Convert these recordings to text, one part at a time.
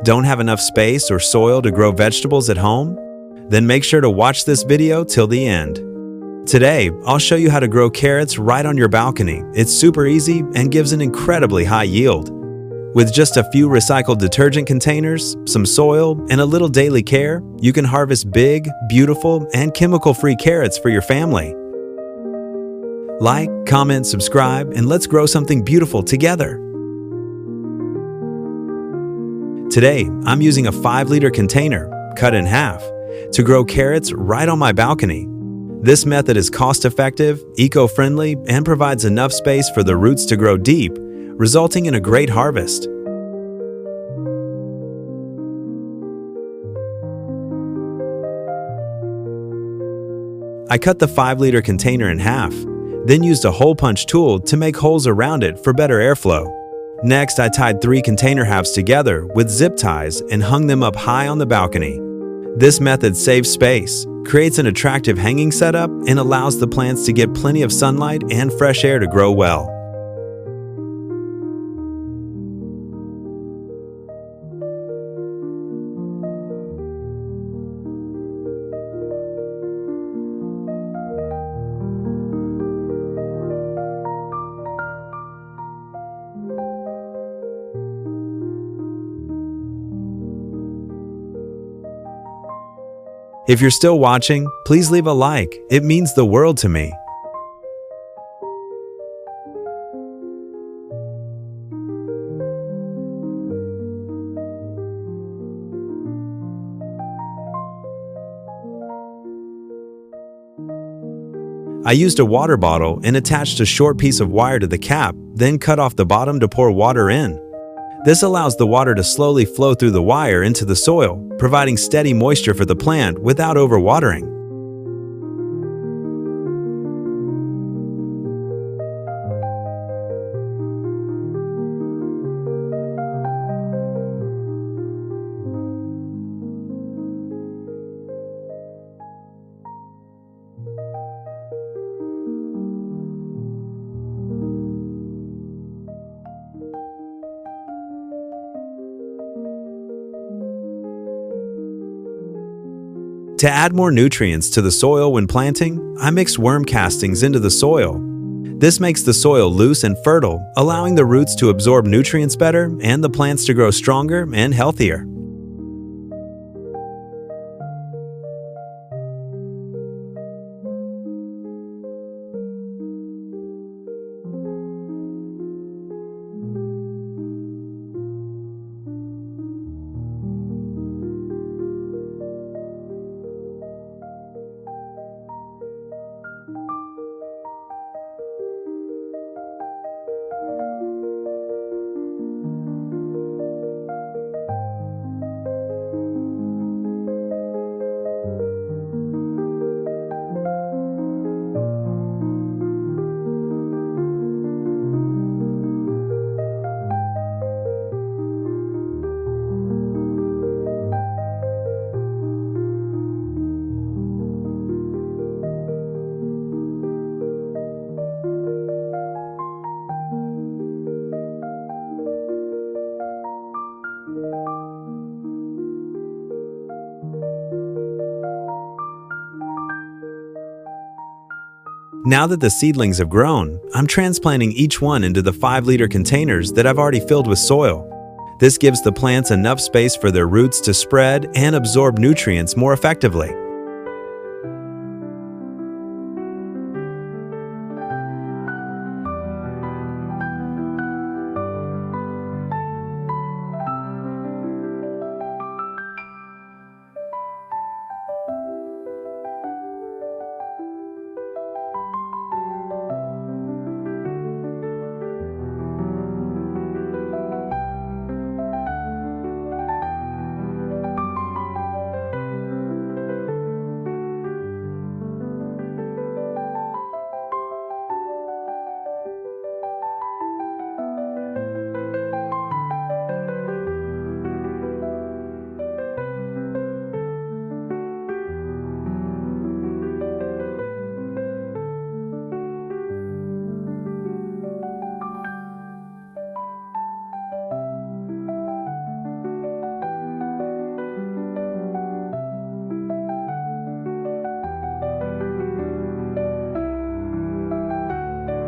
Don't have enough space or soil to grow vegetables at home? Then make sure to watch this video till the end. Today, I'll show you how to grow carrots right on your balcony. It's super easy and gives an incredibly high yield. With just a few recycled detergent containers, some soil, and a little daily care, you can harvest big, beautiful, and chemical-free carrots for your family. Like, comment, subscribe, and let's grow something beautiful together. Today, I'm using a 5-liter container, cut in half, to grow carrots right on my balcony. This method is cost-effective, eco-friendly, and provides enough space for the roots to grow deep, resulting in a great harvest. I cut the 5-liter container in half, then used a hole punch tool to make holes around it for better airflow. Next, I tied 3 container halves together with zip ties and hung them up high on the balcony. This method saves space, creates an attractive hanging setup, and allows the plants to get plenty of sunlight and fresh air to grow well. If you're still watching, please leave a like. It means the world to me. I used a water bottle and attached a short piece of wire to the cap, then cut off the bottom to pour water in. This allows the water to slowly flow through the wire into the soil, providing steady moisture for the plant without overwatering. To add more nutrients to the soil when planting, I mix worm castings into the soil. This makes the soil loose and fertile, allowing the roots to absorb nutrients better and the plants to grow stronger and healthier. Now that the seedlings have grown, I'm transplanting each one into the 5-liter containers that I've already filled with soil. This gives the plants enough space for their roots to spread and absorb nutrients more effectively.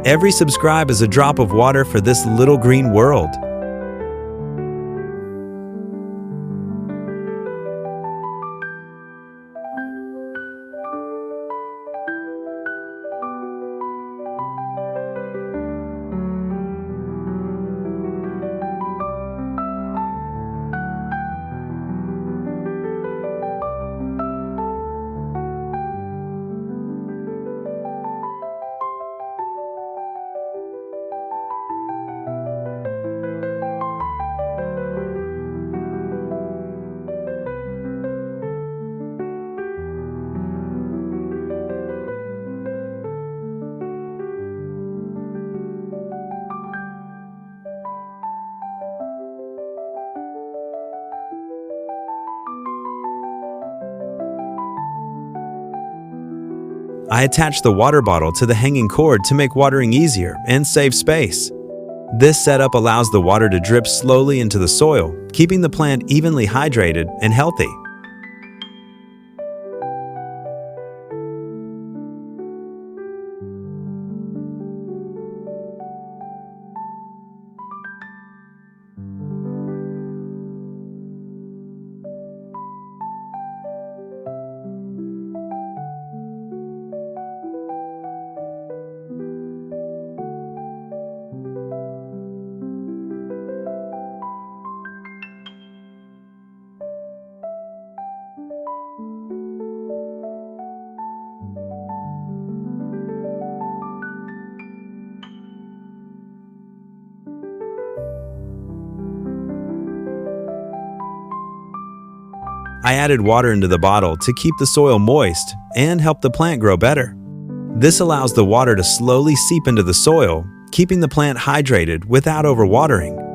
Every subscribe is a drop of water for this little green world. I attach the water bottle to the hanging cord to make watering easier and save space. This setup allows the water to drip slowly into the soil, keeping the plant evenly hydrated and healthy. I added water into the bottle to keep the soil moist and help the plant grow better. This allows the water to slowly seep into the soil, keeping the plant hydrated without overwatering.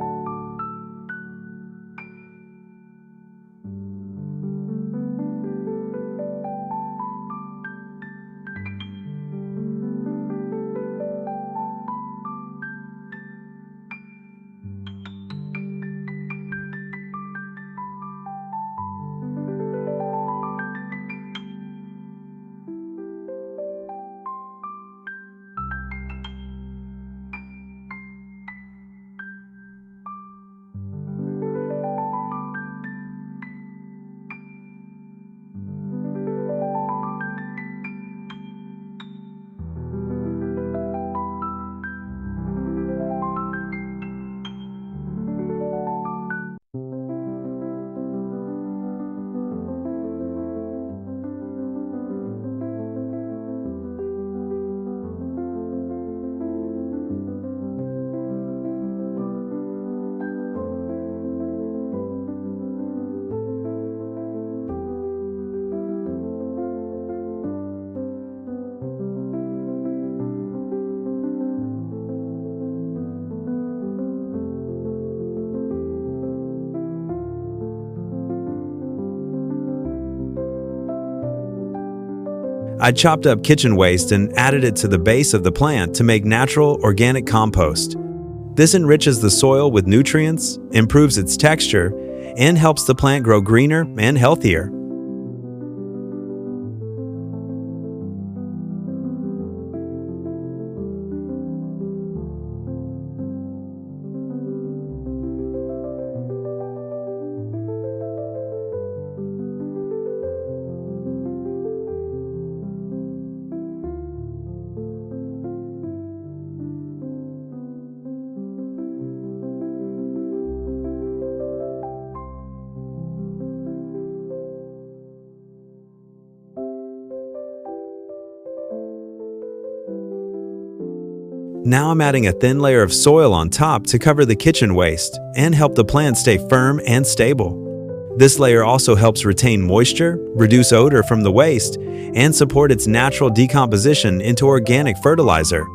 I chopped up kitchen waste and added it to the base of the plant to make natural, organic compost. This enriches the soil with nutrients, improves its texture, and helps the plant grow greener and healthier. Now I'm adding a thin layer of soil on top to cover the kitchen waste and help the plant stay firm and stable. This layer also helps retain moisture, reduce odor from the waste, and support its natural decomposition into organic fertilizer.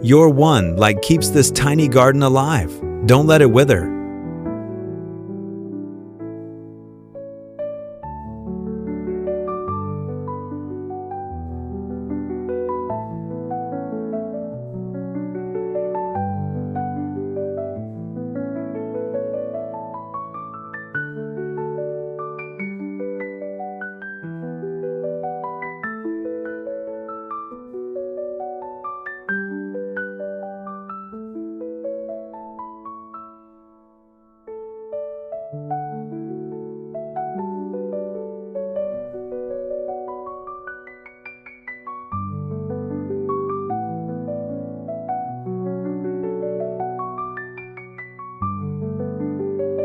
Your one light keeps this tiny garden alive. Don't let it wither.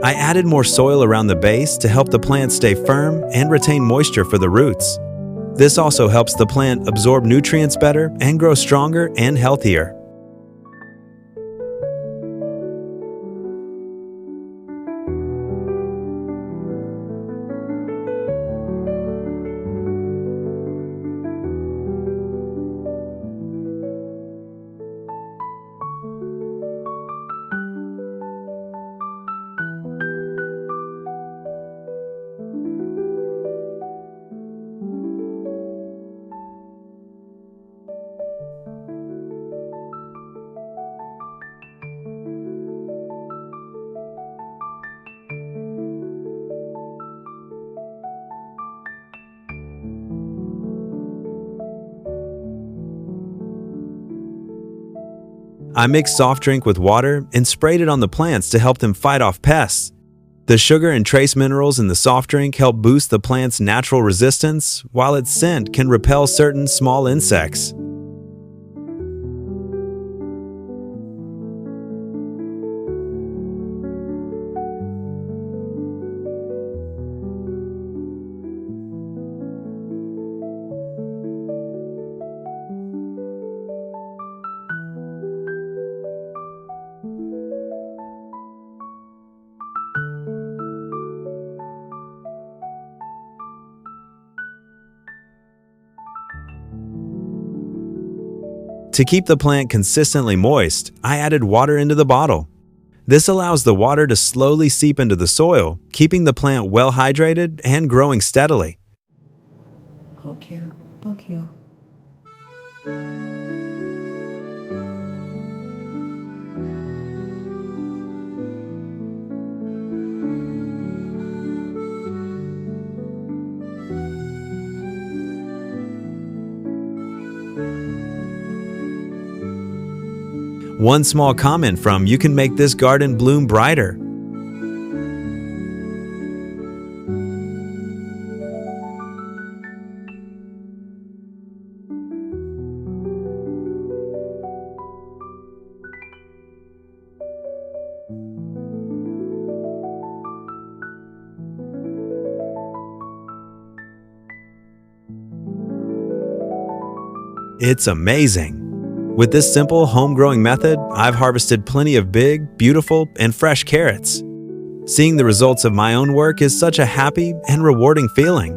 I added more soil around the base to help the plant stay firm and retain moisture for the roots. This also helps the plant absorb nutrients better and grow stronger and healthier. I mixed soft drink with water and sprayed it on the plants to help them fight off pests. The sugar and trace minerals in the soft drink help boost the plant's natural resistance, while its scent can repel certain small insects. To keep the plant consistently moist, I added water into the bottle. This allows the water to slowly seep into the soil, keeping the plant well hydrated and growing steadily. Thank you. Thank you. One small comment from you can make this garden bloom brighter. It's amazing. With this simple home-growing method, I've harvested plenty of big, beautiful, and fresh carrots. Seeing the results of my own work is such a happy and rewarding feeling.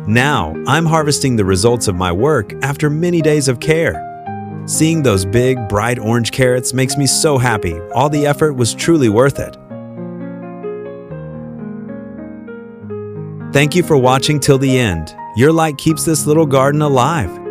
Now, I'm harvesting the results of my work after many days of care. Seeing those big, bright orange carrots makes me so happy. All the effort was truly worth it. Thank you for watching till the end. Your light keeps this little garden alive.